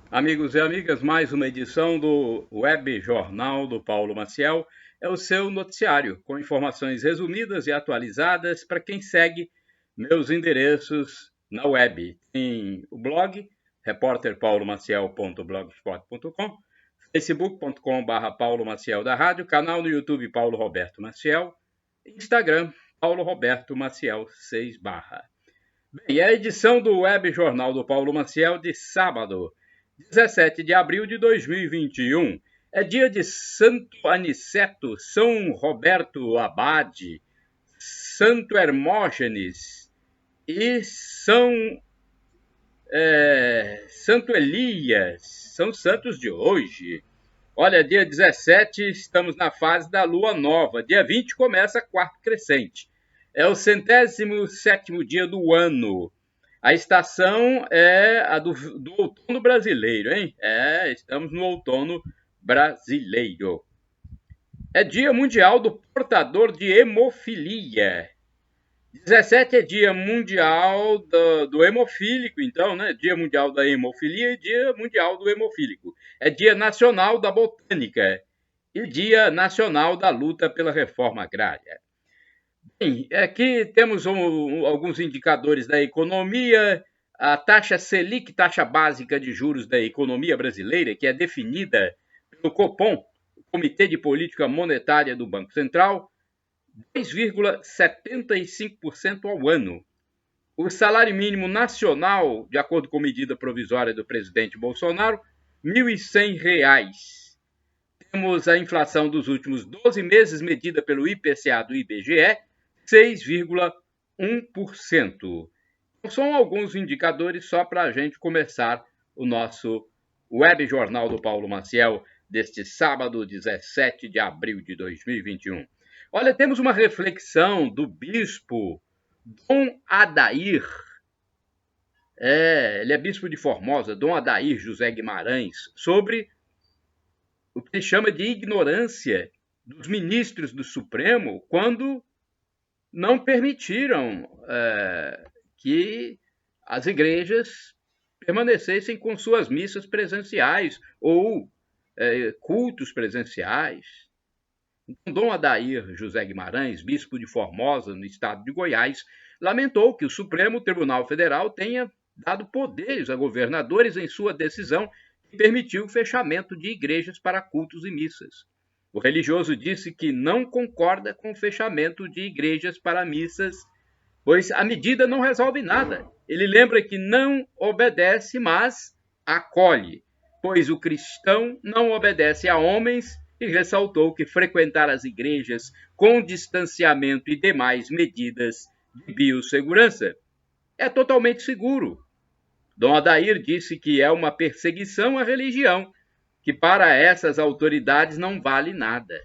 Amigos e amigas, mais uma edição do Web Jornal do Paulo Maciel. É o seu noticiário, com informações resumidas e atualizadas para quem segue meus endereços na web. Tem o blog, repórterpaulomaciel.blogspot.com, facebook.com.br Paulo Maciel da Rádio, canal no YouTube Paulo Roberto Maciel, Instagram Paulo Roberto Maciel 6 barra. Bem, a edição do Web Jornal do Paulo Maciel de sábado, 17 de abril de 2021. É dia de Santo Aniceto, São Roberto Abade, Santo Hermógenes e Santo Elias. São santos de hoje. Olha, dia 17 estamos na fase da lua nova. Dia 20 começa a quarto crescente. É o 107º dia do ano. A estação é a do outono brasileiro, hein? Estamos no outono brasileiro. É dia mundial do portador de hemofilia. 17 é dia mundial do hemofílico, então, né? Dia mundial da hemofilia e dia mundial do hemofílico. É dia nacional da botânica e dia nacional da luta pela reforma agrária. Bem, aqui temos alguns indicadores da economia. A taxa Selic, taxa básica de juros da economia brasileira, que é definida pelo Copom, Comitê de Política Monetária do Banco Central, 2,75% ao ano. O salário mínimo nacional, de acordo com a medida provisória do presidente Bolsonaro, R$ 1.100. Temos a inflação dos últimos 12 meses, medida pelo IPCA do IBGE, 6,1%. Então, são alguns indicadores só para a gente começar o nosso Web Jornal do Paulo Maciel deste sábado, 17 de abril de 2021. Olha, temos uma reflexão do bispo Dom Adair. Ele é bispo de Formosa, Dom Adair José Guimarães, sobre o que ele chama de ignorância dos ministros do Supremo quando não permitiram que as igrejas permanecessem com suas missas presenciais ou cultos presenciais. Então, Dom Adair José Guimarães, bispo de Formosa, no estado de Goiás, lamentou que o Supremo Tribunal Federal tenha dado poderes a governadores em sua decisão que permitiu o fechamento de igrejas para cultos e missas. O religioso disse que não concorda com o fechamento de igrejas para missas, pois a medida não resolve nada. Ele lembra que não obedece, mas acolhe, pois o cristão não obedece a homens, e ressaltou que frequentar as igrejas com distanciamento e demais medidas de biossegurança é totalmente seguro. Dom Adair disse que é uma perseguição à religião, que para essas autoridades não vale nada.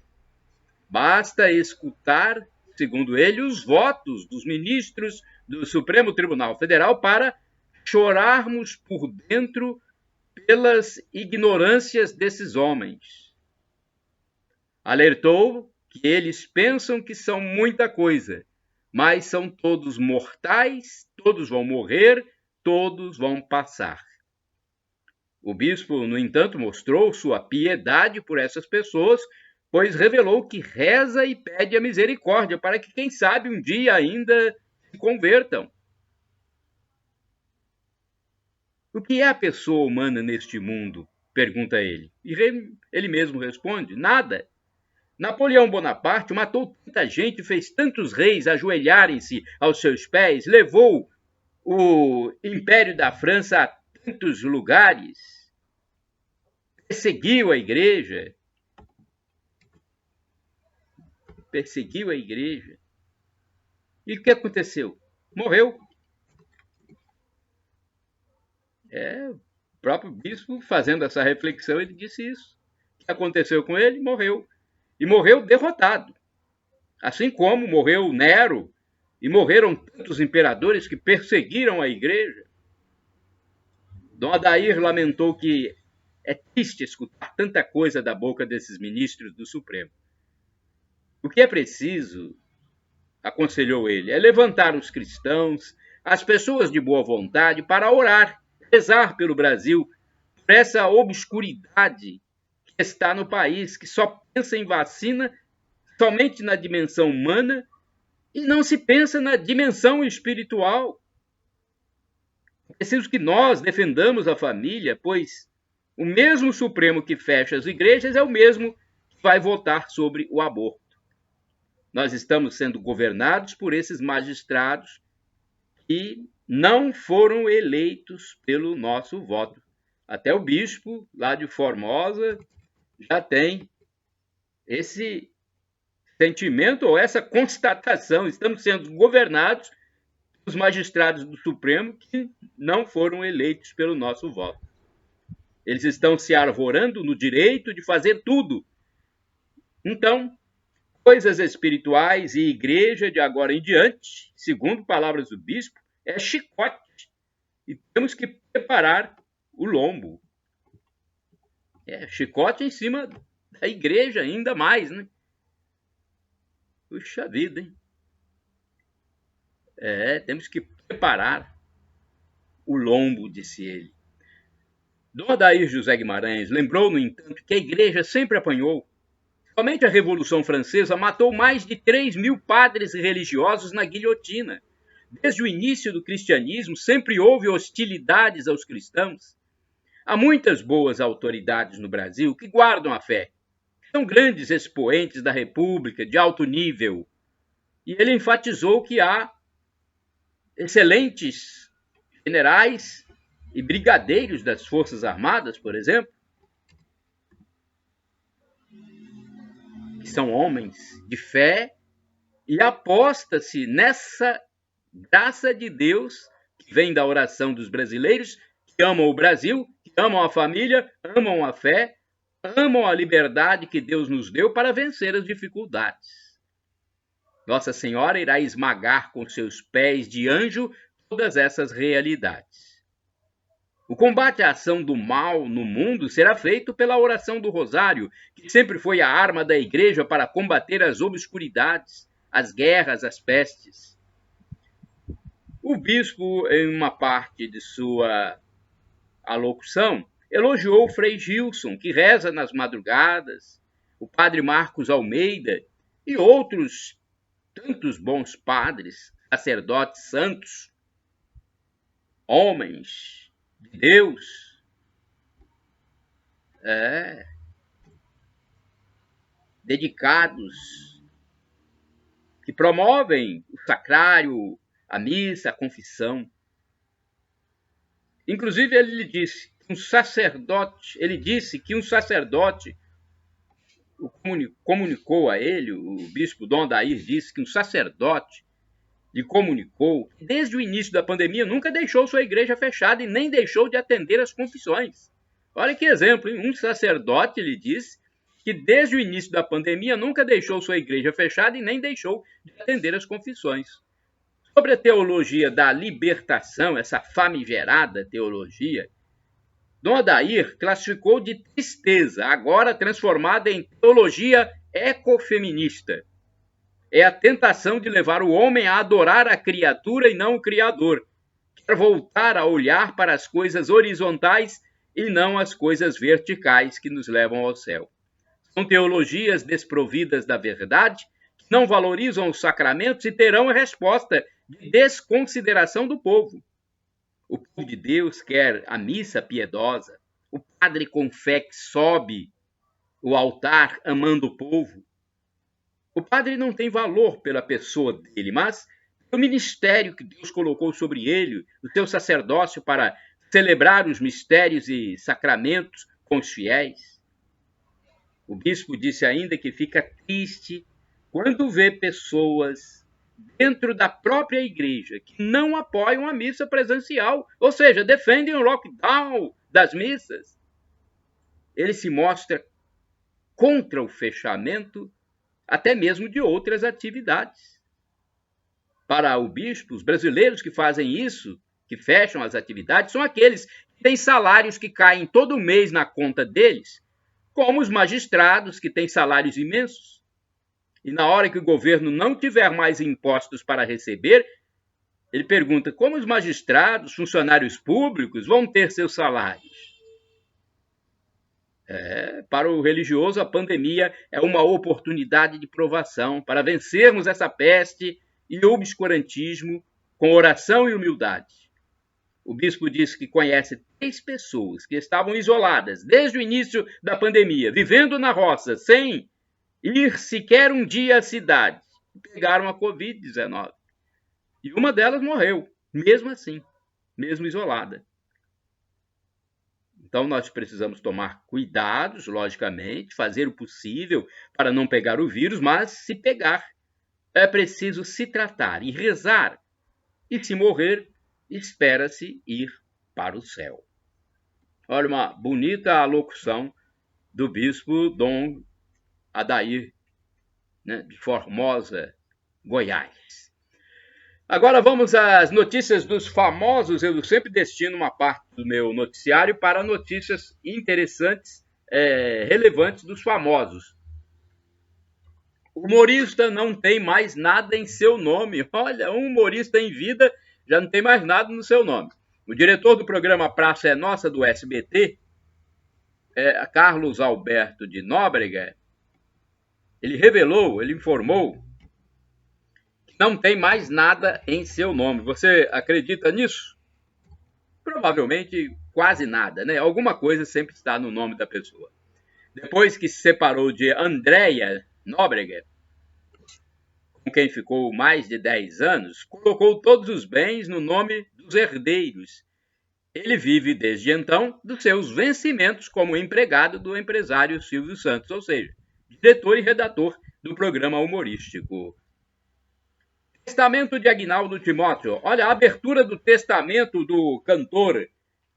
Basta escutar, segundo ele, os votos dos ministros do Supremo Tribunal Federal para chorarmos por dentro pelas ignorâncias desses homens. Alertou que eles pensam que são muita coisa, mas são todos mortais, todos vão morrer, todos vão passar. O bispo, no entanto, mostrou sua piedade por essas pessoas, pois revelou que reza e pede a misericórdia para que, quem sabe, um dia ainda se convertam. O que é a pessoa humana neste mundo? Pergunta ele. E ele mesmo responde: nada. Napoleão Bonaparte matou tanta gente, fez tantos reis ajoelharem-se aos seus pés, levou o Império da França a tantos lugares, perseguiu a igreja. E o que aconteceu? Morreu. O próprio bispo, fazendo essa reflexão, ele disse isso. O que aconteceu com ele? Morreu. E morreu derrotado. Assim como morreu Nero, e morreram tantos imperadores que perseguiram a igreja. Dom Adair lamentou que é triste escutar tanta coisa da boca desses ministros do Supremo. O que é preciso, aconselhou ele, é levantar os cristãos, as pessoas de boa vontade, para orar pesar pelo Brasil, por essa obscuridade que está no país, que só pensa em vacina somente na dimensão humana e não se pensa na dimensão espiritual. É preciso que nós defendamos a família, pois o mesmo Supremo que fecha as igrejas é o mesmo que vai votar sobre o aborto. Nós estamos sendo governados por esses magistrados que não foram eleitos pelo nosso voto. Até o bispo lá de Formosa já tem esse sentimento ou essa constatação. Estamos sendo governados pelos magistrados do Supremo que não foram eleitos pelo nosso voto. Eles estão se arvorando no direito de fazer tudo. Então, coisas espirituais e igreja de agora em diante, segundo palavras do bispo, é chicote. E temos que preparar o lombo. Chicote em cima da igreja, ainda mais, né? Puxa vida, hein? Temos que preparar o lombo, disse ele. Dom Adair José Guimarães lembrou, no entanto, que a igreja sempre apanhou. Somente a Revolução Francesa matou mais de 3.000 padres religiosos na guilhotina. Desde o início do cristianismo, sempre houve hostilidades aos cristãos. Há muitas boas autoridades no Brasil que guardam a fé. São grandes expoentes da República, de alto nível. E ele enfatizou que há excelentes generais e brigadeiros das Forças Armadas, por exemplo, que são homens de fé, e aposta-se nessa graça de Deus que vem da oração dos brasileiros, que amam o Brasil, que amam a família, amam a fé, amam a liberdade que Deus nos deu para vencer as dificuldades. Nossa Senhora irá esmagar com seus pés de anjo todas essas realidades. O combate à ação do mal no mundo será feito pela oração do Rosário, que sempre foi a arma da Igreja para combater as obscuridades, as guerras, as pestes. O bispo, em uma parte de sua alocução, elogiou o Frei Gilson, que reza nas madrugadas, o padre Marcos Almeida e outros tantos bons padres, sacerdotes santos, homens de Deus, dedicados, que promovem o sacrário, a missa, a confissão. Inclusive, ele disse que um sacerdote comunicou a ele, o bispo Dom Adair disse que um sacerdote lhe comunicou que desde o início da pandemia nunca deixou sua igreja fechada e nem deixou de atender as confissões. Olha que exemplo, hein? Um sacerdote lhe disse que desde o início da pandemia nunca deixou sua igreja fechada e nem deixou de atender as confissões. Sobre a teologia da libertação, essa famigerada teologia, Dom Adair classificou de tristeza, agora transformada em teologia ecofeminista. É a tentação de levar o homem a adorar a criatura e não o Criador. Quer voltar a olhar para as coisas horizontais e não as coisas verticais que nos levam ao céu. São teologias desprovidas da verdade, que não valorizam os sacramentos e terão a resposta de desconsideração do povo. O povo de Deus quer a missa piedosa, o padre com fé que sobe o altar amando o povo. O padre não tem valor pela pessoa dele, mas o ministério que Deus colocou sobre ele, o seu sacerdócio para celebrar os mistérios e sacramentos com os fiéis. O bispo disse ainda que fica triste quando vê pessoas dentro da própria igreja que não apoiam a missa presencial, ou seja, defendem o lockdown das missas. Ele se mostra contra o fechamento até mesmo de outras atividades. Para o bispo, os brasileiros que fazem isso, que fecham as atividades, são aqueles que têm salários que caem todo mês na conta deles, como os magistrados que têm salários imensos. E na hora que o governo não tiver mais impostos para receber, Ele pergunta como os magistrados, funcionários públicos vão ter seus salários. Para o religioso, a pandemia é uma oportunidade de provação para vencermos essa peste e obscurantismo com oração e humildade. O bispo disse que conhece 3 pessoas que estavam isoladas desde o início da pandemia, vivendo na roça, sem ir sequer um dia à cidade. Pegaram a Covid-19. E uma delas morreu, mesmo assim, mesmo isolada. Então, nós precisamos tomar cuidados, logicamente, fazer o possível para não pegar o vírus, mas se pegar, é preciso se tratar e rezar. E se morrer, espera-se ir para o céu. Olha, uma bonita alocução do bispo Dom Adair, né, de Formosa, Goiás. Agora vamos às notícias dos famosos. Eu sempre destino uma parte do meu noticiário para notícias interessantes, relevantes dos famosos. O humorista não tem mais nada em seu nome. Olha, um humorista em vida já não tem mais nada no seu nome. O diretor do programa Praça é Nossa do SBT, Carlos Alberto de Nóbrega, ele informou que não tem mais nada em seu nome. Você acredita nisso? Provavelmente quase nada, né? Alguma coisa sempre está no nome da pessoa. Depois que se separou de Andréia Nóbrega, com quem ficou mais de 10 anos, colocou todos os bens no nome dos herdeiros. Ele vive desde então dos seus vencimentos como empregado do empresário Silvio Santos, ou seja, diretor e redator do programa humorístico. Testamento de Agnaldo Timóteo. Olha, a abertura do testamento do cantor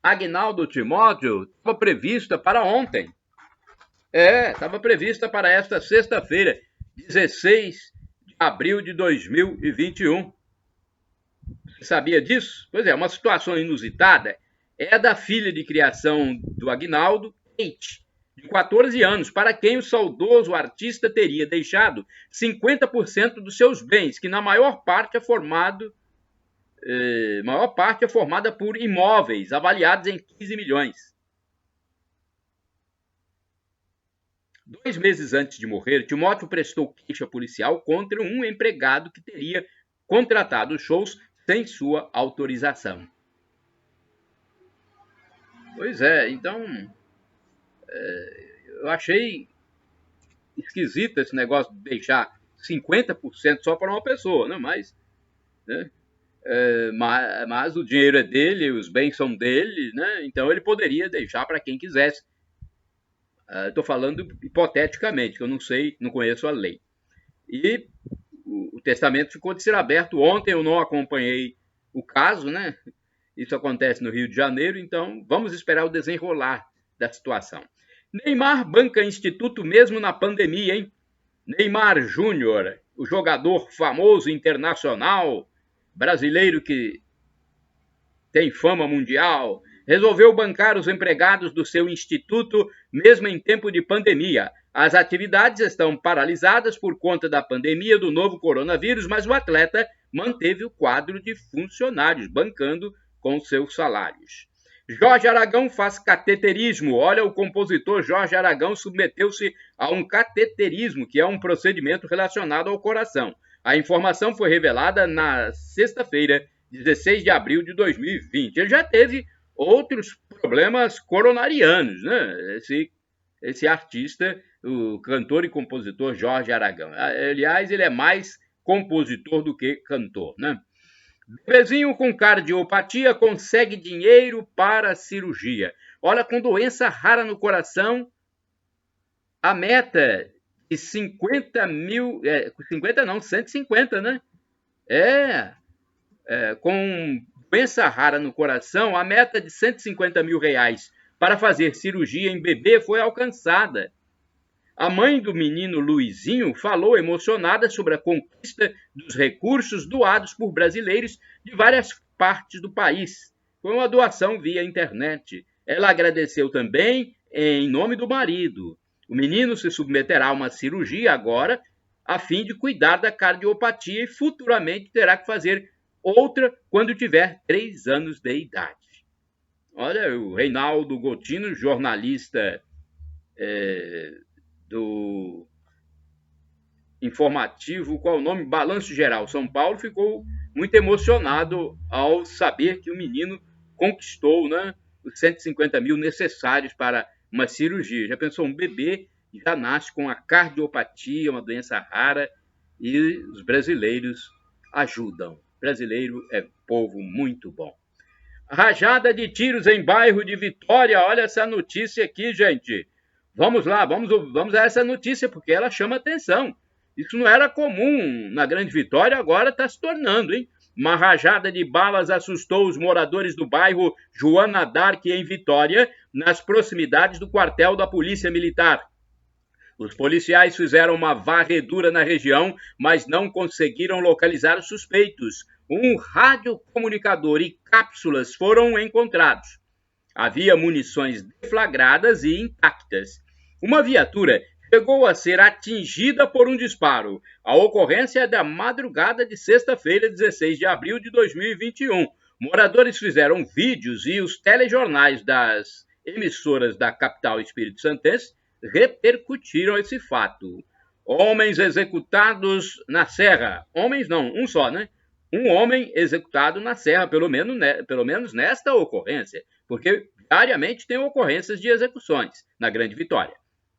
Agnaldo Timóteo estava prevista para ontem. Estava prevista para esta sexta-feira, 16 de abril de 2021. Você sabia disso? Pois é, uma situação inusitada é a da filha de criação do Agnaldo, Kate, de 14 anos, para quem o saudoso artista teria deixado 50% dos seus bens, que na maior parte é formada por imóveis avaliados em 15 milhões. 2 meses antes de morrer, Timóteo prestou queixa policial contra um empregado que teria contratado shows sem sua autorização. Pois é, então eu achei esquisito esse negócio de deixar 50% só para uma pessoa, né? Mas o dinheiro é dele, os bens são dele, né? Então ele poderia deixar para quem quisesse. Estou falando hipoteticamente, que eu não sei, não conheço a lei. E o testamento ficou de ser aberto ontem, eu não acompanhei o caso, né? Isso acontece no Rio de Janeiro, então vamos esperar o desenrolar da situação. Neymar banca instituto mesmo na pandemia, hein? Neymar Júnior, o jogador famoso internacional, brasileiro que tem fama mundial, resolveu bancar os empregados do seu instituto mesmo em tempo de pandemia. As atividades estão paralisadas por conta da pandemia do novo coronavírus, mas o atleta manteve o quadro de funcionários, bancando com seus salários. Jorge Aragão faz cateterismo. Olha, o compositor Jorge Aragão submeteu-se a um cateterismo, que é um procedimento relacionado ao coração. A informação foi revelada na sexta-feira, 16 de abril de 2020. Ele já teve outros problemas coronarianos, né? Esse artista, o cantor e compositor Jorge Aragão. Aliás, ele é mais compositor do que cantor, né? Bebezinho com cardiopatia consegue dinheiro para a cirurgia. Olha, com doença rara no coração, a meta de 50 mil... 50 não, 150, né? Com doença rara no coração, a meta de 150 mil reais para fazer cirurgia em bebê foi alcançada. A mãe do menino Luizinho falou emocionada sobre a conquista dos recursos doados por brasileiros de várias partes do país. Foi uma doação via internet. Ela agradeceu também em nome do marido. O menino se submeterá a uma cirurgia agora, a fim de cuidar da cardiopatia e futuramente terá que fazer outra quando tiver 3 anos de idade. Olha, o Reinaldo Gotino, jornalista do informativo, qual é o nome? Balanço Geral São Paulo, ficou muito emocionado ao saber que o menino conquistou, né, os 150 mil necessários para uma cirurgia. Já pensou, um bebê já nasce com a cardiopatia, uma doença rara, e os brasileiros ajudam. Brasileiro é povo muito bom. Rajada de tiros em bairro de Vitória. Olha essa notícia aqui, gente. Vamos lá, vamos a essa notícia, porque ela chama atenção. Isso não era comum na Grande Vitória, agora está se tornando, hein? Uma rajada de balas assustou os moradores do bairro Joana d'Arc, em Vitória, nas proximidades do quartel da Polícia Militar. Os policiais fizeram uma varredura na região, mas não conseguiram localizar os suspeitos. Um radiocomunicador e cápsulas foram encontrados. Havia munições deflagradas e intactas. Uma viatura chegou a ser atingida por um disparo. A ocorrência é da madrugada de sexta-feira, 16 de abril de 2021. Moradores fizeram vídeos e os telejornais das emissoras da capital espírito-santense repercutiram esse fato. Homens executados na Serra. Homens não, um só, né? Um homem executado na Serra, pelo menos nesta ocorrência, porque diariamente tem ocorrências de execuções na Grande Vitória.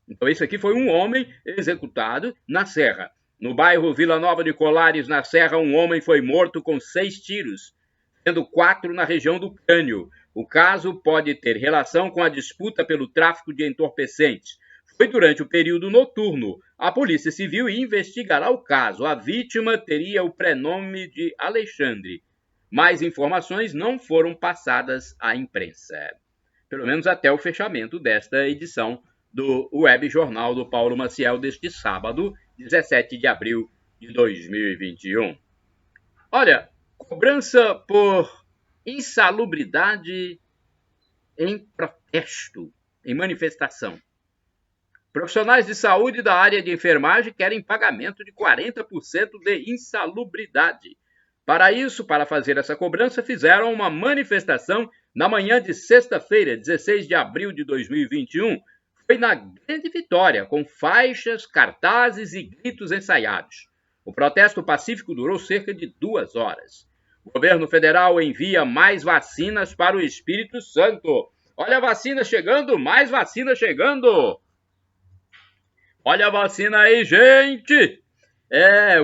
Então, esse aqui foi um homem executado na Serra. No bairro Vila Nova de Colares, na Serra, um homem foi morto com 6 tiros, sendo 4 na região do crânio. O caso pode ter relação com a disputa pelo tráfico de entorpecentes. Foi durante o período noturno. A Polícia Civil investigará o caso. A vítima teria o prenome de Alexandre. Mais informações não foram passadas à imprensa. Pelo menos até o fechamento desta edição do Web Jornal do Paulo Maciel deste sábado, 17 de abril de 2021. Olha, cobrança por insalubridade em protesto, em manifestação. Profissionais de saúde da área de enfermagem querem pagamento de 40% de insalubridade. Para isso, para fazer essa cobrança, fizeram uma manifestação na manhã de sexta-feira, 16 de abril de 2021. Foi na Grande Vitória, com faixas, cartazes e gritos ensaiados. O protesto pacífico durou cerca de 2 horas. O governo federal envia mais vacinas para o Espírito Santo. Olha a vacina chegando, mais vacina chegando! Olha a vacina aí, gente!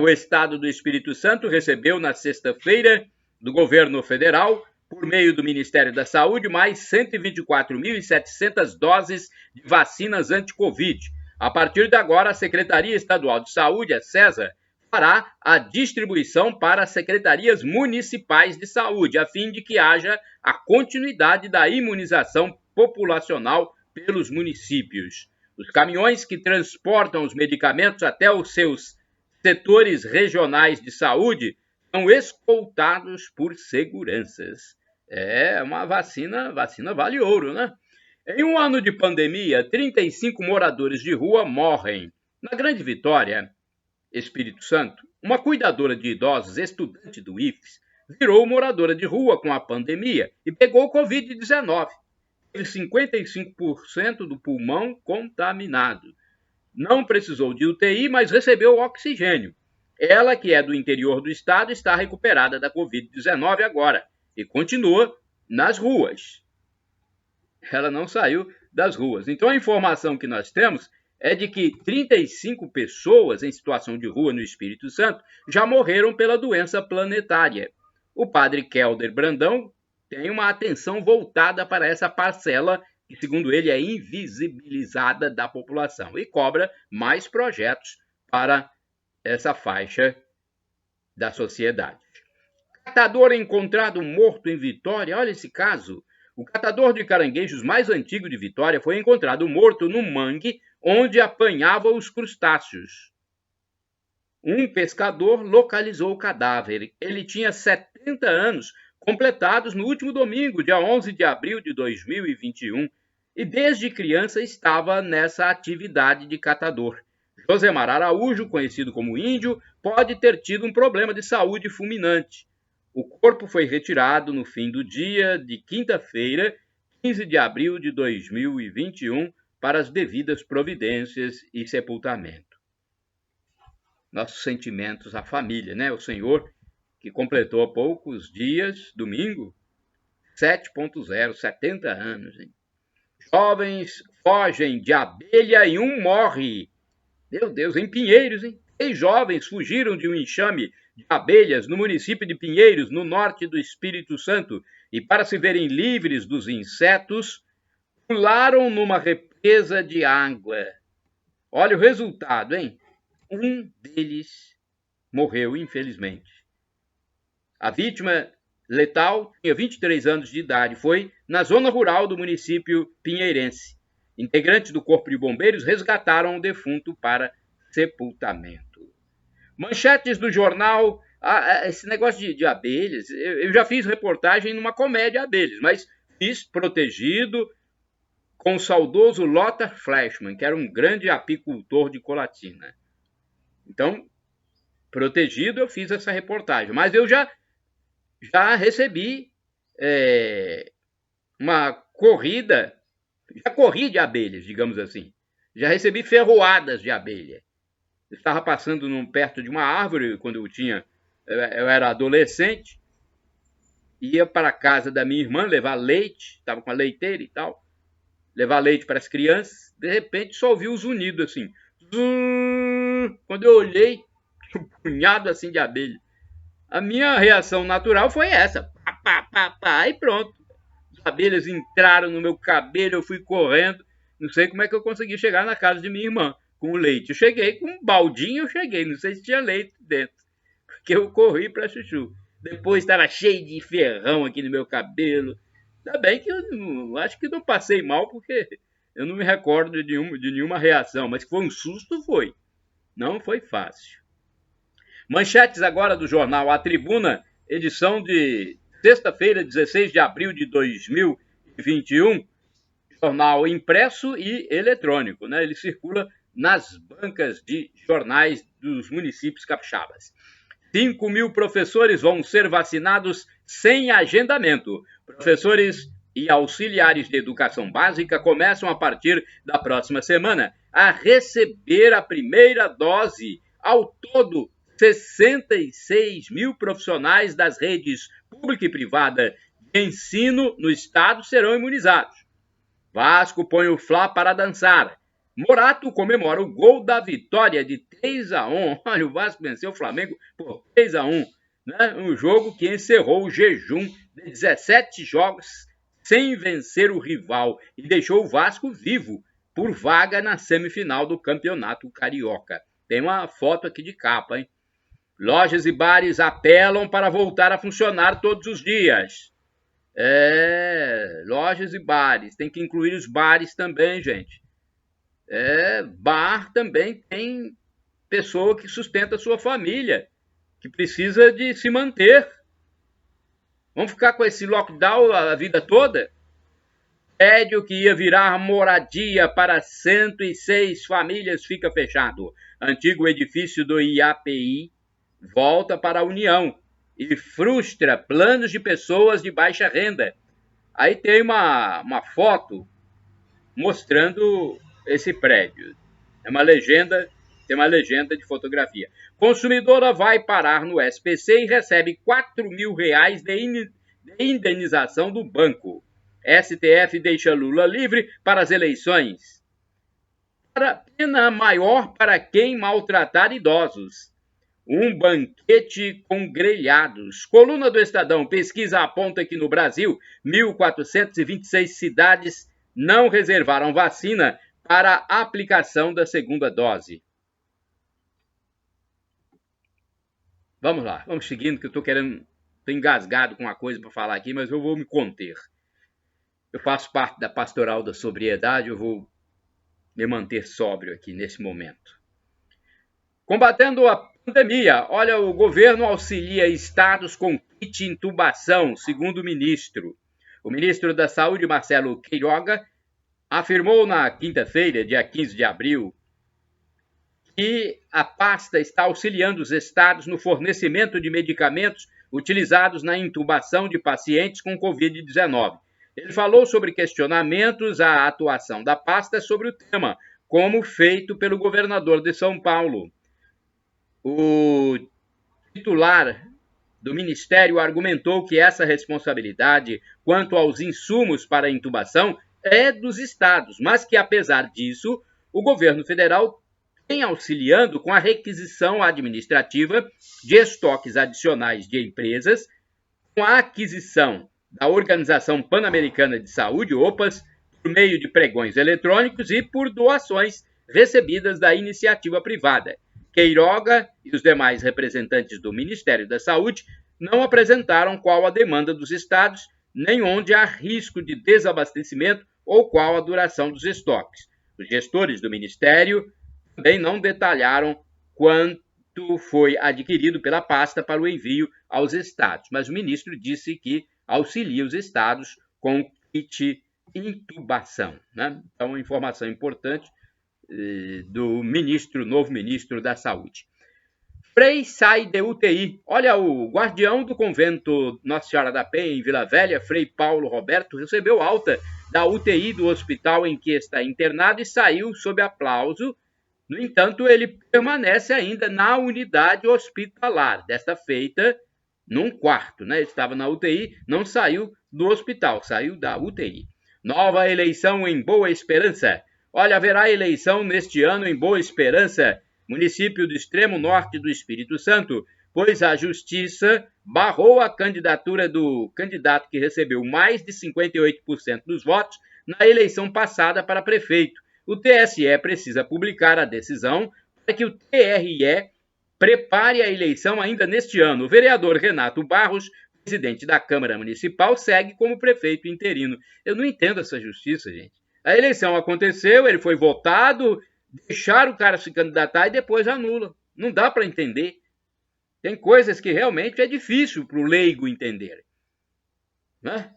O estado do Espírito Santo recebeu na sexta-feira do governo federal, por meio do Ministério da Saúde, mais 124.700 doses de vacinas anti-Covid. A partir de agora, a Secretaria Estadual de Saúde, a SESA, fará a distribuição para as secretarias municipais de saúde, a fim de que haja a continuidade da imunização populacional pelos municípios. Os caminhões que transportam os medicamentos até os seus setores regionais de saúde são escoltados por seguranças. Uma vacina vale ouro, né? Em um ano de pandemia, 35 moradores de rua morrem. Na Grande Vitória, Espírito Santo, uma cuidadora de idosos, estudante do IFES, virou moradora de rua com a pandemia e pegou Covid-19. Teve 55% do pulmão contaminado. Não precisou de UTI, mas recebeu oxigênio. Ela, que é do interior do estado, está recuperada da Covid-19 agora e continua nas ruas. Ela não saiu das ruas. Então, a informação que nós temos é de que 35 pessoas em situação de rua no Espírito Santo já morreram pela doença planetária. O padre Kelder Brandão tem uma atenção voltada para essa parcela que, segundo ele, é invisibilizada da população e cobra mais projetos para essa faixa da sociedade. Catador encontrado morto em Vitória. Olha esse caso. O catador de caranguejos mais antigo de Vitória foi encontrado morto no mangue onde apanhava os crustáceos. Um pescador localizou o cadáver. Ele tinha 70 anos, completados no último domingo, dia 11 de abril de 2021, e desde criança estava nessa atividade de catador. Josemar Araújo, conhecido como Índio, pode ter tido um problema de saúde fulminante. O corpo foi retirado no fim do dia de quinta-feira, 15 de abril de 2021, para as devidas providências e sepultamento. Nossos sentimentos à família, né? O senhor que completou há poucos dias, domingo, 7.0, 70 anos. Hein? Jovens fogem de abelha e um morre. Meu Deus, em Pinheiros, hein? 6 jovens fugiram de um enxame de abelhas no município de Pinheiros, no norte do Espírito Santo, e para se verem livres dos insetos, pularam numa represa de água. Olha o resultado, hein? Um deles morreu, infelizmente. A vítima letal tinha 23 anos de idade. Foi na zona rural do município pinheirense. Integrantes do Corpo de Bombeiros resgataram o defunto para sepultamento. Manchetes do jornal. Esse negócio de abelhas. Eu já fiz reportagem numa comédia abelhas, mas fiz protegido com o saudoso Lothar Fleshman, que era um grande apicultor de Colatina. Então, protegido, eu fiz essa reportagem. Mas eu já recebi uma corrida, já corri de abelhas, digamos assim. Já recebi ferroadas de abelha. Eu estava passando perto de uma árvore quando eu era adolescente, ia para a casa da minha irmã levar leite, estava com a leiteira e tal, levar leite para as crianças. De repente só ouvi um zunido assim. Quando eu olhei, um punhado assim de abelha. A minha reação natural foi essa. Pá, pá, pá, pá, e pronto. As abelhas entraram no meu cabelo, eu fui correndo. Não sei como é que eu consegui chegar na casa de minha irmã com o leite. Eu cheguei com um baldinho, não sei se tinha leite dentro. Porque eu corri para chuchu. Depois estava cheio de ferrão aqui no meu cabelo. Ainda bem que eu acho que não passei mal, porque eu não me recordo de nenhuma reação. Mas que foi um susto, foi. Não foi fácil. Manchetes agora do jornal A Tribuna, edição de sexta-feira, 16 de abril de 2021. Jornal impresso e eletrônico, né? Ele circula nas bancas de jornais dos municípios capixabas. 5.000 professores vão ser vacinados sem agendamento. Professores e auxiliares de educação básica começam a partir da próxima semana a receber a primeira dose. Ao todo, 66.000 profissionais das redes pública e privada de ensino no estado serão imunizados. Vasco põe o Fla para dançar. Morato comemora o gol da vitória de 3-1. Olha, o Vasco venceu o Flamengo por 3-1. Né? Um jogo que encerrou o jejum de 17 jogos sem vencer o rival e deixou o Vasco vivo por vaga na semifinal do Campeonato Carioca. Tem uma foto aqui de capa, hein? Lojas e bares apelam para voltar a funcionar todos os dias. Lojas e bares. Tem que incluir os bares também, gente. Bar também tem pessoa que sustenta a sua família, que precisa de se manter. Vamos ficar com esse lockdown a vida toda? Prédio que ia virar moradia para 106 famílias fica fechado. Antigo edifício do IAPI volta para a União e frustra planos de pessoas de baixa renda. Aí tem uma foto mostrando esse prédio. Tem uma legenda de fotografia. Consumidora vai parar no SPC e recebe R$4.000 de indenização do banco. STF deixa Lula livre para as eleições. Pena maior para quem maltratar idosos. Um banquete com grelhados. Coluna do Estadão. Pesquisa aponta que no Brasil, 1.426 cidades não reservaram vacina para a aplicação da segunda dose. Vamos lá, vamos seguindo, que eu estou engasgado com uma coisa para falar aqui, mas eu vou me conter. Eu faço parte da pastoral da sobriedade, eu vou me manter sóbrio aqui nesse momento. Combatendo a pandemia, olha, o governo auxilia estados com kit intubação, segundo o ministro. O ministro da Saúde, Marcelo Queiroga, afirmou na quinta-feira, dia 15 de abril, que a pasta está auxiliando os estados no fornecimento de medicamentos utilizados na intubação de pacientes com Covid-19. Ele falou sobre questionamentos à atuação da pasta sobre o tema, como feito pelo governador de São Paulo. O titular do Ministério argumentou que essa responsabilidade quanto aos insumos para a intubação é dos estados, mas que, apesar disso, o governo federal tem auxiliando com a requisição administrativa de estoques adicionais de empresas, com a aquisição da Organização Pan-Americana de Saúde, OPAS, por meio de pregões eletrônicos e por doações recebidas da iniciativa privada. Queiroga e os demais representantes do Ministério da Saúde não apresentaram qual a demanda dos estados, nem onde há risco de desabastecimento ou qual a duração dos estoques. Os gestores do Ministério também não detalharam quanto foi adquirido pela pasta para o envio aos estados, mas o ministro disse que auxilia os estados com kit intubação, né? Então, uma informação importante do novo ministro da Saúde. Frei sai de UTI. Olha, o guardião do convento Nossa Senhora da Penha, em Vila Velha, Frei Paulo Roberto, recebeu alta da UTI do hospital em que está internado e saiu sob aplauso. No entanto, ele permanece ainda na unidade hospitalar, desta feita num quarto, né? Ele estava na UTI, não saiu do hospital, saiu da UTI. Nova eleição em Boa Esperança. Olha, haverá eleição neste ano em Boa Esperança, município do extremo norte do Espírito Santo, pois a Justiça barrou a candidatura do candidato que recebeu mais de 58% dos votos na eleição passada para prefeito. O TSE precisa publicar a decisão para que o TRE prepare a eleição ainda neste ano. O vereador Renato Barros, presidente da Câmara Municipal, segue como prefeito interino. Eu não entendo essa justiça, gente. A eleição aconteceu, ele foi votado, deixaram o cara se candidatar e depois anula. Não dá para entender. Tem coisas que realmente é difícil para o leigo entender, né?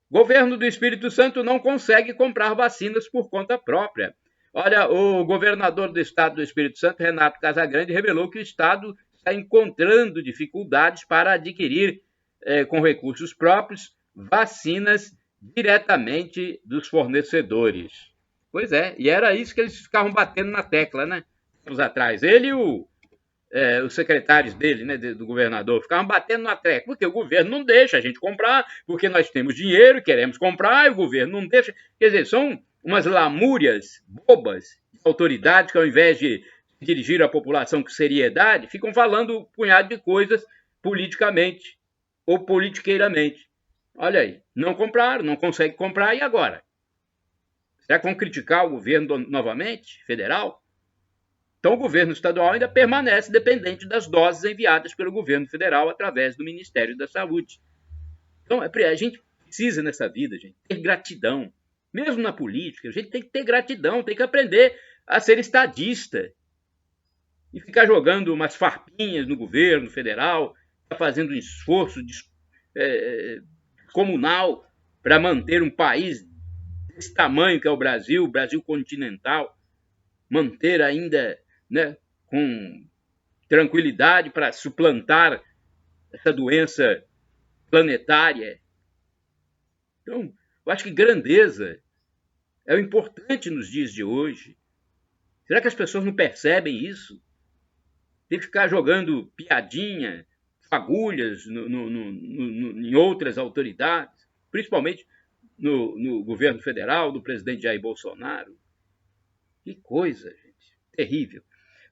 Governo do Espírito Santo não consegue comprar vacinas por conta própria. Olha, o governador do estado do Espírito Santo, Renato Casagrande, revelou que o estado está encontrando dificuldades para adquirir, com recursos próprios, vacinas diretamente dos fornecedores. Pois é, e era isso que eles ficavam batendo na tecla, né? Anos atrás. Ele e os secretários dele, né, do governador, ficavam batendo na tecla, porque o governo não deixa a gente comprar, porque nós temos dinheiro, queremos comprar, e o governo não deixa. Quer dizer, são umas lamúrias bobas de autoridades que, ao invés de dirigir a população com seriedade, ficam falando um punhado de coisas politicamente ou politiqueiramente. Olha aí, não compraram, não conseguem comprar, e agora? Será que vão criticar o governo novamente, federal? Então, o governo estadual ainda permanece dependente das doses enviadas pelo governo federal através do Ministério da Saúde. Então, a gente precisa nessa vida, gente, ter gratidão. Mesmo na política, a gente tem que ter gratidão, tem que aprender a ser estadista. E ficar jogando umas farpinhas no governo federal, fazendo um esforço comunal para manter um país desse tamanho que é o Brasil continental, manter ainda, né, com tranquilidade para suplantar essa doença planetária. Então, eu acho que grandeza é o importante nos dias de hoje. Será que as pessoas não percebem isso? Tem que ficar jogando piadinha, fagulhas em outras autoridades, principalmente no governo federal, do presidente Jair Bolsonaro. Que coisa, gente. Terrível.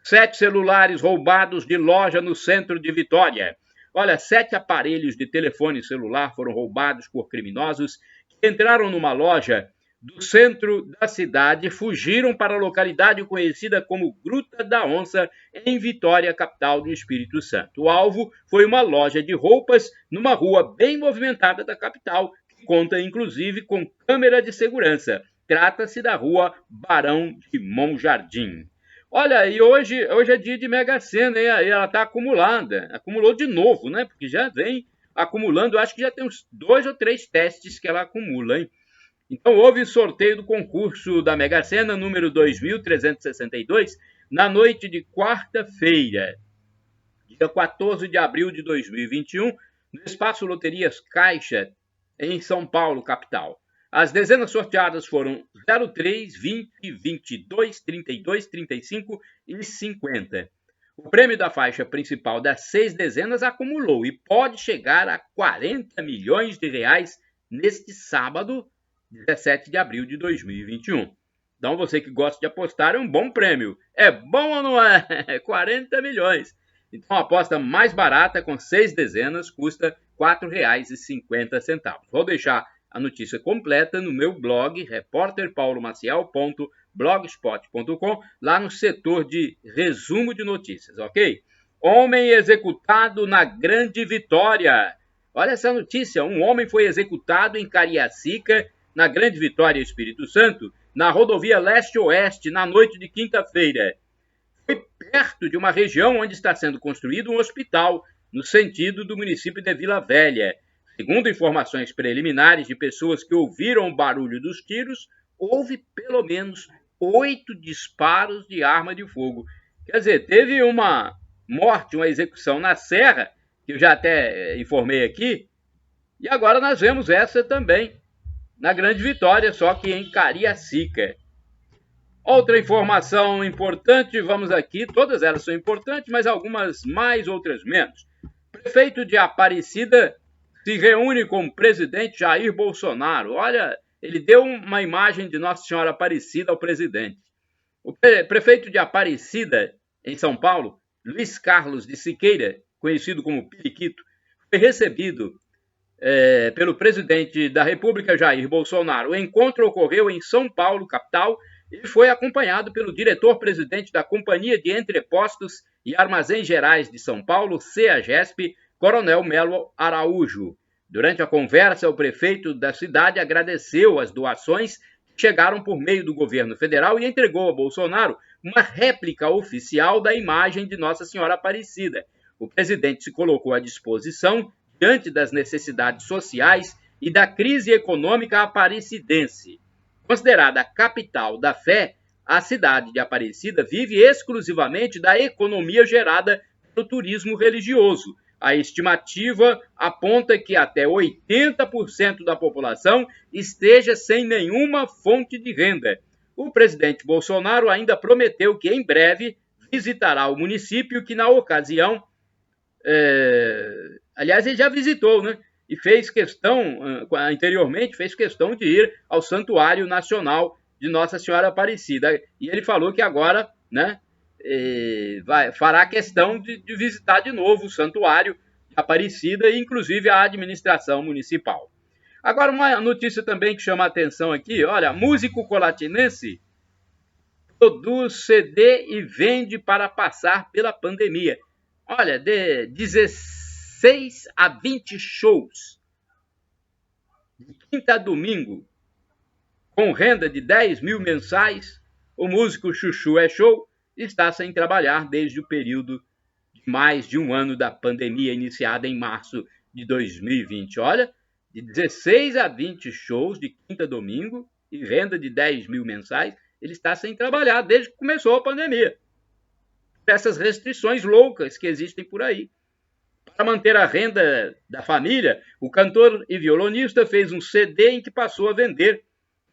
7 celulares roubados de loja no centro de Vitória. Olha, 7 aparelhos de telefone celular foram roubados por criminosos que entraram numa loja do centro da cidade e fugiram para a localidade conhecida como Gruta da Onça, em Vitória, capital do Espírito Santo. O alvo foi uma loja de roupas numa rua bem movimentada da capital, que conta inclusive com câmera de segurança. Trata-se da rua Barão de Monjardim. Olha, e hoje é dia de Mega Sena, hein? Ela está acumulada. Acumulou de novo, né? Porque já vem acumulando, acho que já tem uns 2 ou 3 testes que ela acumula, hein? Então, houve sorteio do concurso da Mega Sena, número 2.362, na noite de quarta-feira, dia 14 de abril de 2021, no Espaço Loterias Caixa, em São Paulo, capital. As dezenas sorteadas foram 03, 20, 22, 32, 35 e 50. O prêmio da faixa principal das 6 dezenas acumulou e pode chegar a 40 milhões de reais neste sábado, 17 de abril de 2021. Então, você que gosta de apostar, é um bom prêmio. É bom ou não é? 40 milhões. Então, a aposta mais barata, com 6 dezenas, custa R$ 4,50. Vou deixar a notícia completa no meu blog, repórterpaulomaciel.blogspot.com, lá no setor de resumo de notícias, ok? Homem executado na Grande Vitória. Olha essa notícia, um homem foi executado em Cariacica, na Grande Vitória, Espírito Santo, na rodovia leste-oeste, na noite de quinta-feira. Foi perto de uma região onde está sendo construído um hospital, no sentido do município de Vila Velha. Segundo informações preliminares de pessoas que ouviram o barulho dos tiros, houve pelo menos 8 disparos de arma de fogo. Quer dizer, teve uma morte, uma execução na Serra, que eu já até informei aqui, e agora nós vemos essa também, na Grande Vitória, só que em Cariacica. Outra informação importante, vamos aqui, todas elas são importantes, mas algumas mais, outras menos. Prefeito de Aparecida se reúne com o presidente Jair Bolsonaro. Olha, ele deu uma imagem de Nossa Senhora Aparecida ao presidente. O prefeito de Aparecida, em São Paulo, Luiz Carlos de Siqueira, conhecido como Periquito, foi recebido pelo presidente da República, Jair Bolsonaro. O encontro ocorreu em São Paulo, capital, e foi acompanhado pelo diretor-presidente da Companhia de Entrepostos e Armazéns Gerais de São Paulo, CEAGESP, Coronel Melo Araújo. Durante a conversa, o prefeito da cidade agradeceu as doações que chegaram por meio do governo federal e entregou a Bolsonaro uma réplica oficial da imagem de Nossa Senhora Aparecida. O presidente se colocou à disposição diante das necessidades sociais e da crise econômica aparecidense. Considerada a capital da fé, a cidade de Aparecida vive exclusivamente da economia gerada pelo turismo religioso. A estimativa aponta que até 80% da população esteja sem nenhuma fonte de renda. O presidente Bolsonaro ainda prometeu que em breve visitará o município que, na ocasião, aliás, ele já visitou, né? E fez questão, anteriormente, fez questão de ir ao Santuário Nacional de Nossa Senhora Aparecida. E ele falou que agora, né, fará questão de visitar de novo o Santuário de Aparecida e, inclusive, a administração municipal. Agora, uma notícia também que chama a atenção aqui, olha, músico colatinense produz CD e vende para passar pela pandemia. Olha, de 16 a 20 shows, de quinta a domingo, com renda de 10 mil mensais, o músico Chuchu é Show está sem trabalhar desde o período de mais de um ano da pandemia, iniciada em março de 2020. Olha, de 16 a 20 shows, de quinta a domingo, e renda de 10 mil mensais, ele está sem trabalhar desde que começou a pandemia. Essas restrições loucas que existem por aí. Para manter a renda da família, o cantor e violonista fez um CD em que passou a vender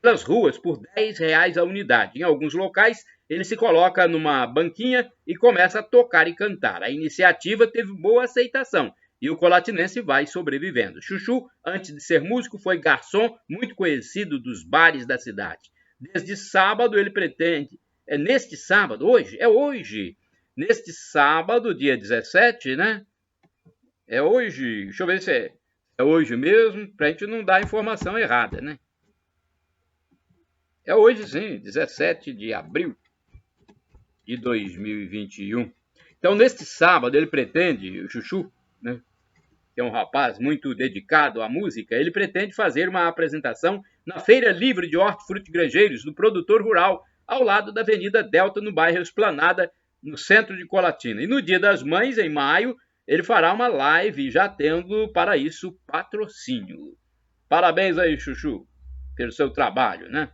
pelas ruas por R$10 a unidade. Em alguns locais, ele se coloca numa banquinha e começa a tocar e cantar. A iniciativa teve boa aceitação e o colatinense vai sobrevivendo. Chuchu, antes de ser músico, foi garçom muito conhecido dos bares da cidade. Desde sábado, ele pretende... neste sábado, hoje... Neste sábado, dia 17, né? É hoje, deixa eu ver se é hoje mesmo, para a gente não dar informação errada, né? É hoje sim, 17 de abril de 2021. Então, neste sábado, ele pretende, o Chuchu, né, que é um rapaz muito dedicado à música, ele pretende fazer uma apresentação na Feira Livre de Hortifrutigranjeiros, do produtor rural, ao lado da Avenida Delta, no bairro Esplanada, no centro de Colatina. E no Dia das Mães, em maio, ele fará uma live, já tendo para isso patrocínio. Parabéns aí, Chuchu, pelo seu trabalho, né?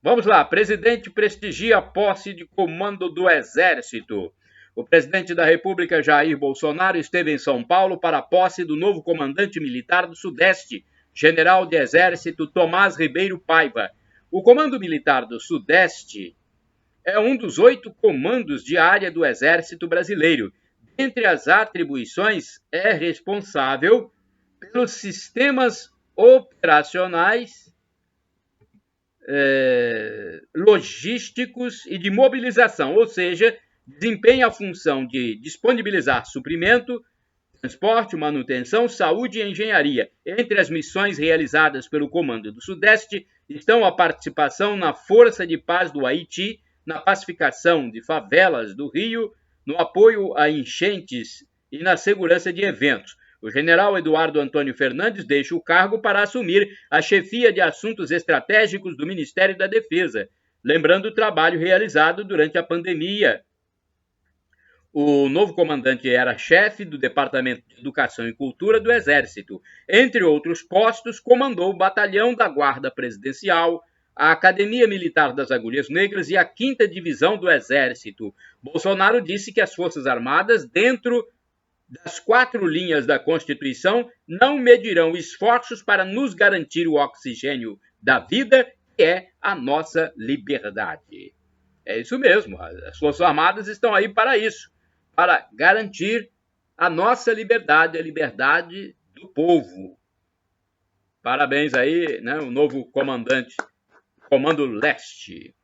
Vamos lá, presidente prestigia a posse de comando do Exército. O presidente da República, Jair Bolsonaro, esteve em São Paulo para a posse do novo comandante militar do Sudeste, general de Exército Tomás Ribeiro Paiva. O Comando Militar do Sudeste é um dos 8 comandos de área do Exército Brasileiro. Entre as atribuições, é responsável pelos sistemas operacionais, logísticos e de mobilização, ou seja, desempenha a função de disponibilizar suprimento, transporte, manutenção, saúde e engenharia. Entre as missões realizadas pelo Comando do Sudeste estão a participação na Força de Paz do Haiti, na pacificação de favelas do Rio, no apoio a enchentes e na segurança de eventos. O general Eduardo Antônio Fernandes deixa o cargo para assumir a chefia de assuntos estratégicos do Ministério da Defesa, lembrando o trabalho realizado durante a pandemia. O novo comandante era chefe do Departamento de Educação e Cultura do Exército. Entre outros postos, comandou o Batalhão da Guarda Presidencial, a Academia Militar das Agulhas Negras e a 5ª Divisão do Exército. Bolsonaro disse que as Forças Armadas, dentro das 4 linhas da Constituição, não medirão esforços para nos garantir o oxigênio da vida, que é a nossa liberdade. É isso mesmo, as Forças Armadas estão aí para isso, para garantir a nossa liberdade, a liberdade do povo. Parabéns aí, né, o novo comandante, Comando Leste.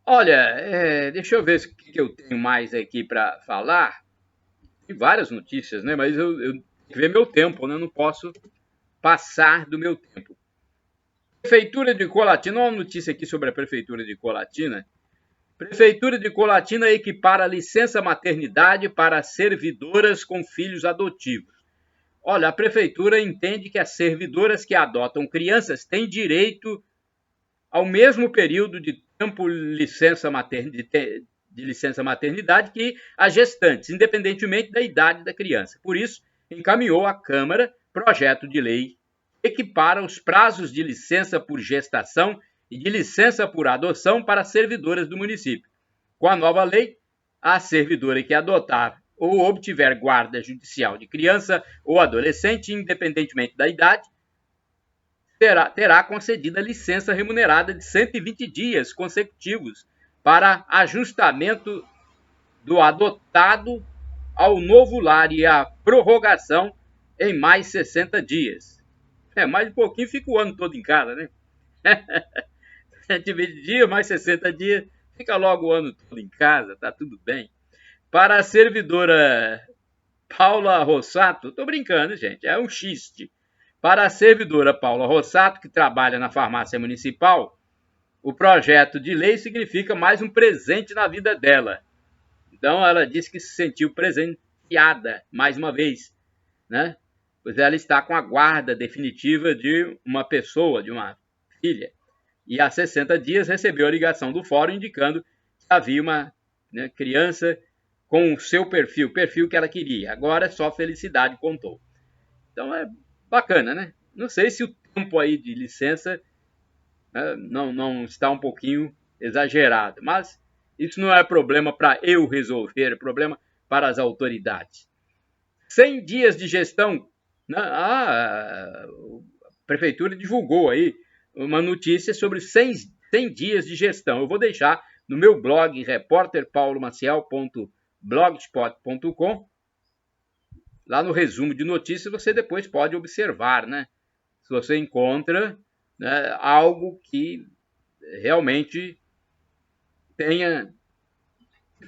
Olha, deixa eu ver o que eu tenho mais aqui para falar. Tem várias notícias, né, mas eu tenho que ver meu tempo, né, eu não posso passar do meu tempo. Prefeitura de Colatina, uma notícia aqui sobre a Prefeitura de Colatina. Prefeitura de Colatina equipara licença maternidade para servidoras com filhos adotivos. Olha, a prefeitura entende que as servidoras que adotam crianças têm direito ao mesmo período de tempo de licença maternidade que as gestantes, independentemente da idade da criança. Por isso, encaminhou à Câmara projeto de lei que equipara os prazos de licença por gestação e de licença por adoção para servidoras do município. Com a nova lei, a servidora que adotar ou obtiver guarda judicial de criança ou adolescente, independentemente da idade, terá concedida licença remunerada de 120 dias consecutivos para ajustamento do adotado ao novo lar e a prorrogação em mais 60 dias. Mais um pouquinho fica o ano todo em casa, né? 120 dias, mais 60 dias, fica logo o ano todo em casa, tá tudo bem. Para a servidora Paula Rossato, tô brincando, gente, é um xiste. Para a servidora Paula Rossato, que trabalha na farmácia municipal, o projeto de lei significa mais um presente na vida dela. Então, ela disse que se sentiu presenteada, mais uma vez, né? Pois ela está com a guarda definitiva de uma pessoa, de uma filha. E há 60 dias recebeu a ligação do fórum indicando que havia uma criança com o seu perfil, o perfil que ela queria. Agora só felicidade contou. Então é bacana, né? Não sei se o tempo aí de licença não está um pouquinho exagerado, mas isso não é problema para eu resolver, é problema para as autoridades. 100 dias de gestão. A prefeitura divulgou aí uma notícia sobre 100 dias de gestão. Eu vou deixar no meu blog, repórterpaulomaciel.blogspot.com. Lá no resumo de notícias você depois pode observar, né? Se você encontra algo que realmente tenha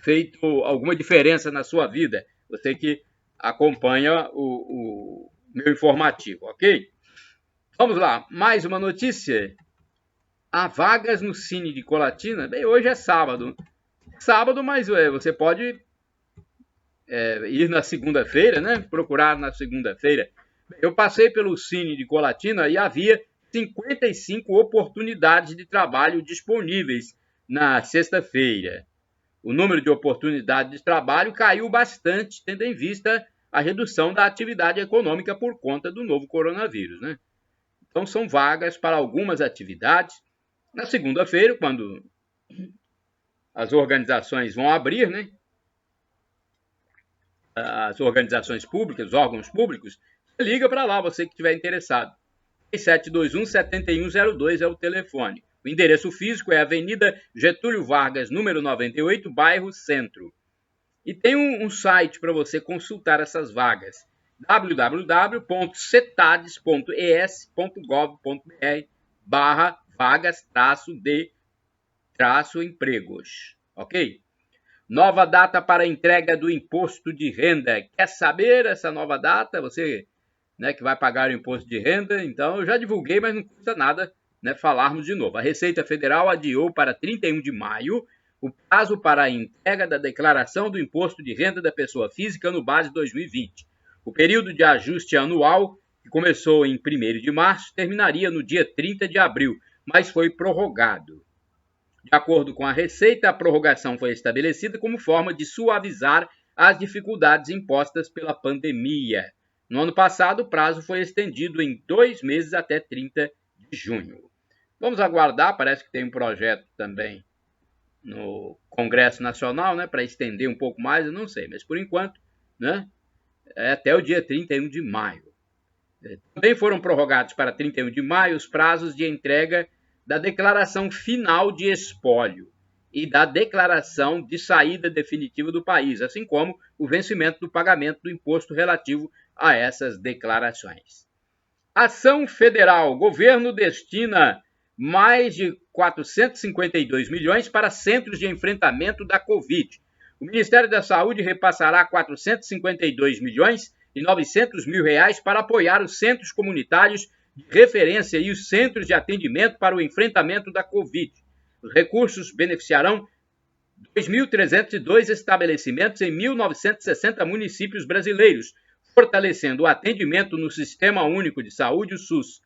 feito alguma diferença na sua vida. Você que acompanha o meu informativo, ok? Vamos lá, mais uma notícia. Há vagas no Cine de Colatina. Bem, hoje é sábado. Mas você pode ir na segunda-feira, né? Procurar na segunda-feira. Eu passei pelo Cine de Colatina e havia 55 oportunidades de trabalho disponíveis na sexta-feira. O número de oportunidades de trabalho caiu bastante, tendo em vista a redução da atividade econômica por conta do novo coronavírus, né? Então, são vagas para algumas atividades. Na segunda-feira, quando as organizações vão abrir, né? as organizações públicas, os órgãos públicos, liga para lá, você que estiver interessado. 3721-7102 é o telefone. O endereço físico é Avenida Getúlio Vargas, número 98, bairro Centro. E tem um site para você consultar essas vagas, www.cetades.es.gov.br/vagas-de-empregos, ok? Nova data para entrega do imposto de renda. Quer saber essa nova data? Você, né, que vai pagar o imposto de renda, então eu já divulguei, mas não custa nada, né, falarmos de novo. A Receita Federal adiou para 31 de maio o prazo para a entrega da declaração do imposto de renda da pessoa física no base 2020. O período de ajuste anual, que começou em 1º de março, terminaria no dia 30 de abril, mas foi prorrogado. De acordo com a Receita, a prorrogação foi estabelecida como forma de suavizar as dificuldades impostas pela pandemia. No ano passado, o prazo foi estendido em 2 meses até 30 de junho. Vamos aguardar, parece que tem um projeto também no Congresso Nacional, né, para estender um pouco mais, eu não sei, mas por enquanto, né, é até o dia 31 de maio. Também foram prorrogados para 31 de maio os prazos de entrega da declaração final de espólio e da declaração de saída definitiva do país, assim como o vencimento do pagamento do imposto relativo a essas declarações. Ação federal. O governo destina mais de 452 milhões para centros de enfrentamento da Covid. O Ministério da Saúde repassará 452 milhões e 900 mil reais para apoiar os centros comunitários de referência e os centros de atendimento para o enfrentamento da Covid. Os recursos beneficiarão 2.302 estabelecimentos em 1.960 municípios brasileiros, fortalecendo o atendimento no Sistema Único de Saúde, o SUS.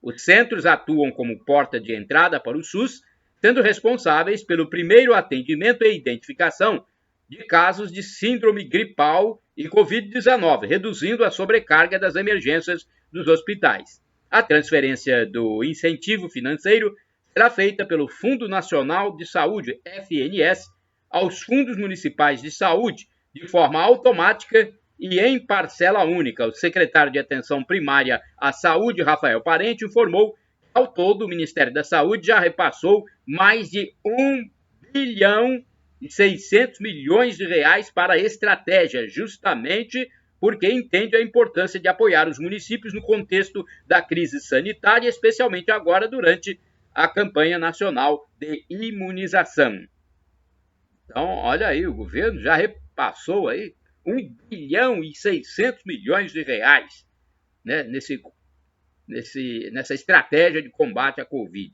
Os centros atuam como porta de entrada para o SUS, sendo responsáveis pelo primeiro atendimento e identificação de casos de síndrome gripal e Covid-19, reduzindo a sobrecarga das emergências dos hospitais. A transferência do incentivo financeiro será feita pelo Fundo Nacional de Saúde, FNS, aos fundos municipais de saúde, de forma automática e em parcela única. O secretário de Atenção Primária à Saúde, Rafael Parente, informou que, ao todo, o Ministério da Saúde já repassou mais de 1 bilhão e 600 milhões de reais para a estratégia, justamente porque entende a importância de apoiar os municípios no contexto da crise sanitária, especialmente agora durante a campanha nacional de imunização. Então, olha aí, o governo já repassou aí 1 bilhão e 600 milhões de reais, né, nessa estratégia de combate à Covid.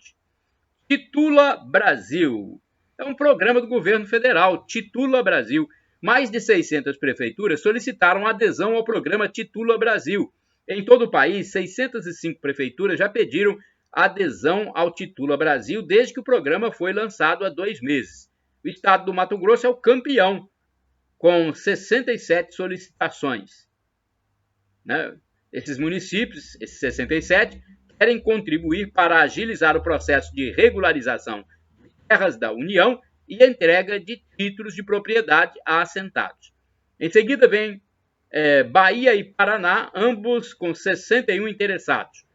Titula Brasil. É um programa do governo federal, Titula Brasil. Mais de 600 prefeituras solicitaram adesão ao programa Titula Brasil. Em todo o país, 605 prefeituras já pediram adesão ao Titula Brasil desde que o programa foi lançado há 2 meses. O estado do Mato Grosso é o campeão, com 67 solicitações. Né? Esses municípios, esses 67, querem contribuir para agilizar o processo de regularização de terras da União e entrega de títulos de propriedade a assentados. Em seguida vem Bahia e Paraná, ambos com 61 interessados.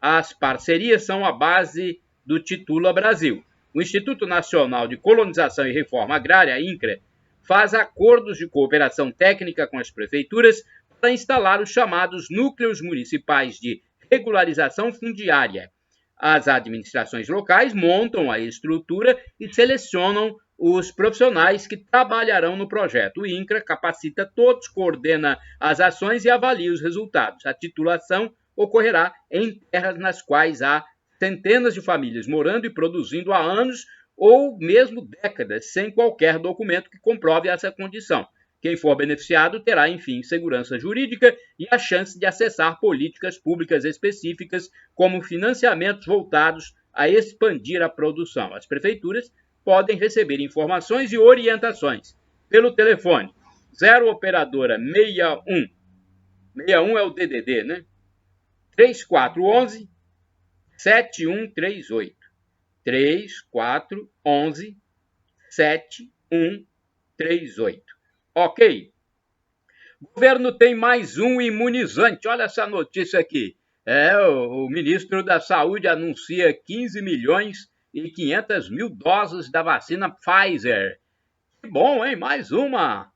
As parcerias são a base do Titula Brasil. O Instituto Nacional de Colonização e Reforma Agrária, INCRA, faz acordos de cooperação técnica com as prefeituras para instalar os chamados núcleos municipais de regularização fundiária. As administrações locais montam a estrutura e selecionam os profissionais que trabalharão no projeto. O INCRA capacita todos, coordena as ações e avalia os resultados. A titulação ocorrerá em terras nas quais há centenas de famílias morando e produzindo há anos ou mesmo décadas, sem qualquer documento que comprove essa condição. Quem for beneficiado terá, enfim, segurança jurídica e a chance de acessar políticas públicas específicas, como financiamentos voltados a expandir a produção. As prefeituras podem receber informações e orientações pelo telefone 0 operadora 61, 61 é o DDD, né? 3411 7138. 3411 7138. Ok? O governo tem mais um imunizante. Olha essa notícia aqui. O ministro da Saúde anuncia 15 milhões e 500 mil doses da vacina Pfizer. Que bom, hein? Mais uma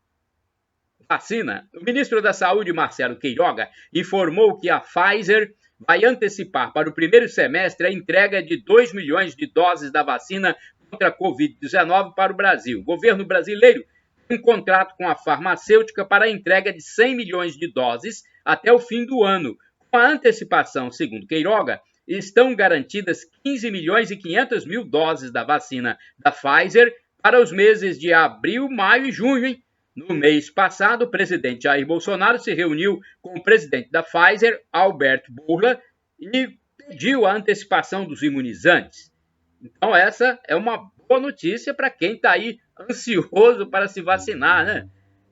vacina. O ministro da Saúde, Marcelo Queiroga, informou que a Pfizer vai antecipar para o primeiro semestre a entrega de 2 milhões de doses da vacina contra a Covid-19 para o Brasil. O governo brasileiro tem um contrato com a farmacêutica para a entrega de 100 milhões de doses até o fim do ano. Com a antecipação, segundo Queiroga, estão garantidas 15 milhões e 500 mil doses da vacina da Pfizer para os meses de abril, maio e junho, hein? No mês passado, o presidente Jair Bolsonaro se reuniu com o presidente da Pfizer, Alberto Bourla, e pediu a antecipação dos imunizantes. Então, essa é uma boa notícia para quem está aí ansioso para se vacinar, né?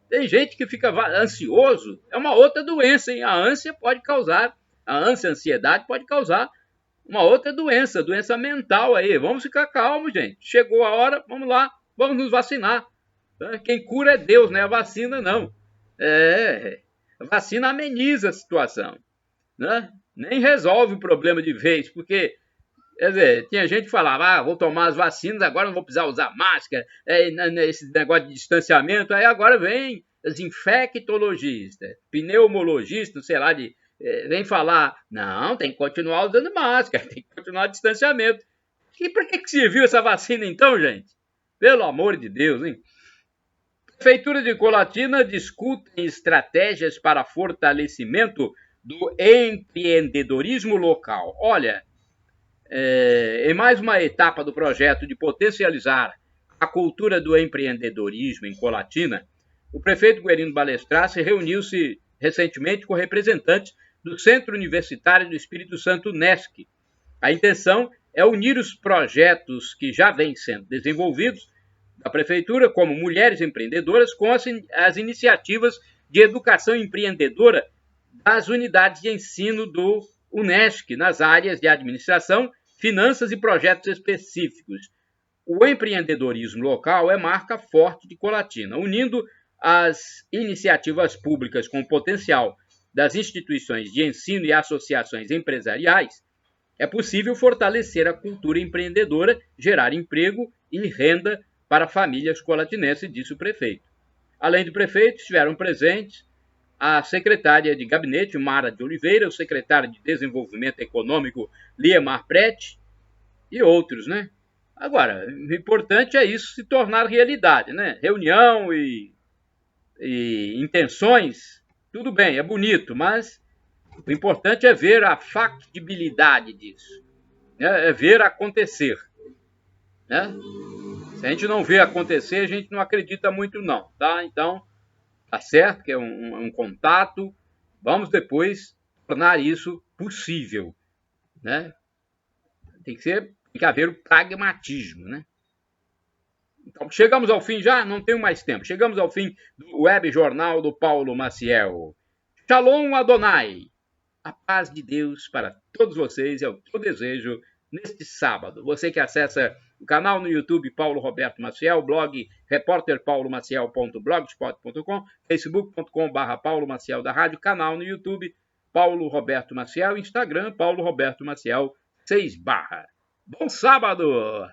Tem gente que fica ansioso, é uma outra doença, hein? A ansiedade pode causar uma outra doença mental aí. Vamos ficar calmos, gente. Chegou a hora, vamos lá, vamos nos vacinar. Quem cura é Deus, né? A vacina não. A vacina ameniza a situação, né? Nem resolve o problema de vez, porque, quer dizer, tinha gente que falava, vou tomar as vacinas, agora não vou precisar usar máscara, esse negócio de distanciamento, aí agora vem os infectologistas, pneumologistas, sei lá, vem falar, não, tem que continuar usando máscara, tem que continuar distanciamento. E para que serviu essa vacina então, gente? Pelo amor de Deus, hein? Prefeitura de Colatina discute estratégias para fortalecimento do empreendedorismo local. Olha, em mais uma etapa do projeto de potencializar a cultura do empreendedorismo em Colatina, o prefeito Guerino Balestrar reuniu-se recentemente com representantes do Centro Universitário do Espírito Santo, UNESC. A intenção é unir os projetos que já vêm sendo desenvolvidos da prefeitura, como Mulheres Empreendedoras, com as iniciativas de educação empreendedora das unidades de ensino do UNESC, nas áreas de administração, finanças e projetos específicos. O empreendedorismo local é marca forte de Colatina, unindo as iniciativas públicas com o potencial das instituições de ensino e associações empresariais. É possível fortalecer a cultura empreendedora, gerar emprego e renda para famílias colatinenses, disse o prefeito. Além do prefeito, estiveram presentes a secretária de gabinete, Mara de Oliveira, o secretário de Desenvolvimento Econômico, Liemar Prete, e outros, né? Agora, o importante é isso se tornar realidade, né? Reunião e intenções, tudo bem, é bonito, mas o importante é ver a factibilidade disso, né? É ver acontecer, né? Se a gente não vê acontecer, a gente não acredita muito não, tá? Então, tá certo que é um contato, vamos depois tornar isso possível, né? Tem que haver o pragmatismo, né? Então, chegamos ao fim já? Não tenho mais tempo. Chegamos ao fim do Web Jornal do Paulo Maciel. Shalom Adonai. A paz de Deus para todos vocês é o que eu desejo neste sábado. Você que acessa o canal no YouTube Paulo Roberto Maciel, blog repórterpaulomaciel.blogspot.com, facebook.com/Paulo Maciel da rádio, canal no YouTube Paulo Roberto Maciel, Instagram Paulo Roberto Maciel 6/. Bom sábado!